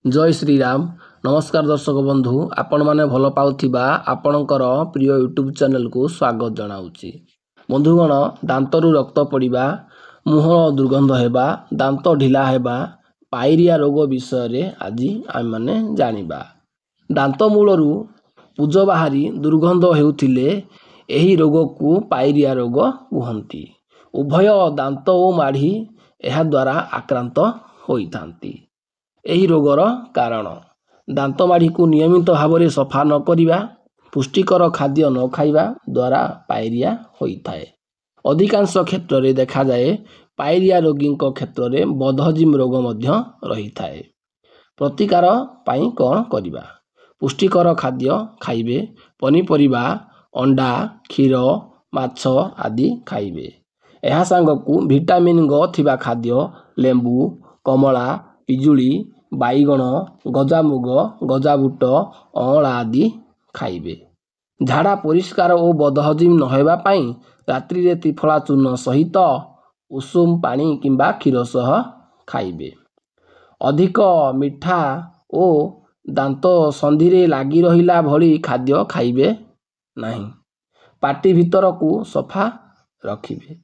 जय श्री राम। नमस्कार दर्शक बंधु, आपण मैंने भल पाउथिबा आपणकर प्रिय यूट्यूब चैनल को स्वागत जनाऊँगी। बंधुगण, दांतरु रक्त पड़ा, मुह दुर्गंध होगा, दांत ढिला होगा, पायरिया रोग विषय रे आज आम मैंने जानिबा। दांत मूलरू पूज बाहरी दुर्गंध हेउथिले एही रोग को पायरिया रोग कहती। उभय दांत और माढ़ी एहा द्वारा आक्रांत होइथांती। एही रोगर कारण दांत माढ़ी को नियमित भाव में सफा न करिबा, पुष्टिकर खाद्य न खाइबा द्वारा पायरिया होइथाए। अधिकांश क्षेत्र में देखा जाए पायरिया रोगी क्षेत्र में बदहजिम रोग मध्य रही थाए। प्रतिकार पाई कौन करिबा? पुष्टिकर खाद्य खाइबे, पनीपरिबा, अंडा, क्षीर, माछ आदि खाइबे। एहा सांगकु विटामिन ग थिबा खाद्य लेंबू, कमला, पिजुली, बाईगण, गजामुग, गजाबुट, अँला आदि खाइबे। झाड़ा परिष्कार और बदहजिम नहेबा पाई रात्रि रे त्रिफला चूर्ण सहित उषुम पानी किंबा क्षीर सह खाइबे। अधिक मिठा ओ दांत संधि रे लागी रहिला भली खाद्य खाइबे नहीं। पाटी भीतर को सफा रखिबे।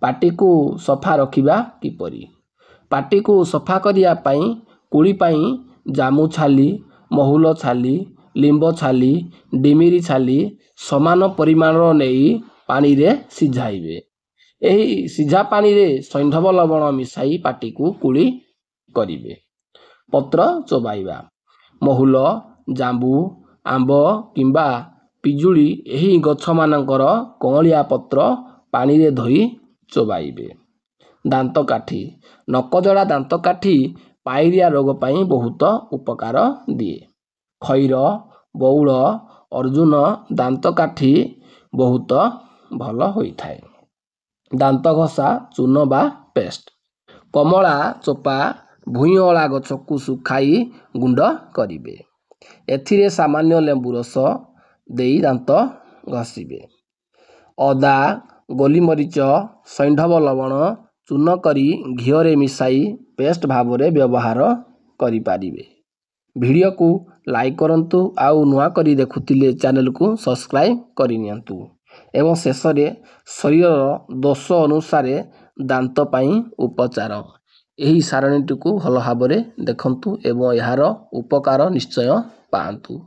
पाटी को सफा रखिबा किपरि? पाटी को सफा करिया पाई कुड़ी पाई जामु छाली, महुल छाली, लिंब छाली, डिमिरी छाली समान परिमाण नहीं पानी रे सिझाइबे। एही सिझा पानी रे सैंधव लवण मिसाई पाटी को कुड़ी करिबे। पत्र चोबाइबा। महुल, जांबू, आंब किंबा पिजुली एही गछ मानकर कँलिया पत्र पानी रे धोई चोबाइबे। दांत काठी। नकजड़ा दांत काठी पायरिया रोग पाई बहुत उपकार दिए। खैर, बौल, अर्जुन दांत काठी बहुत भल होइथाए। दांत घसा चून बा पेस्ट। कमला चोपा भुईअला गछ को सुखाई गुंड करिबे। एथिरे सामान्य लेंबू रस देई दांत घसीबे। अदा, गोलीमरीच, सैंधव लवण चून करी घीओरे मिसाई पेस्ट भाव में व्यवहार करि पारिबे। वीडियो को लाइक करंतु आउ नुआ करी देखुतिले चैनल को सब्सक्राइब करि नियंतु। एवं शेष रे शरीर दोष अनुसार दांत पाई उपचार एही सारणीटी को भल भाव में देखंतु एवं यार उपकार निश्चय पांतु।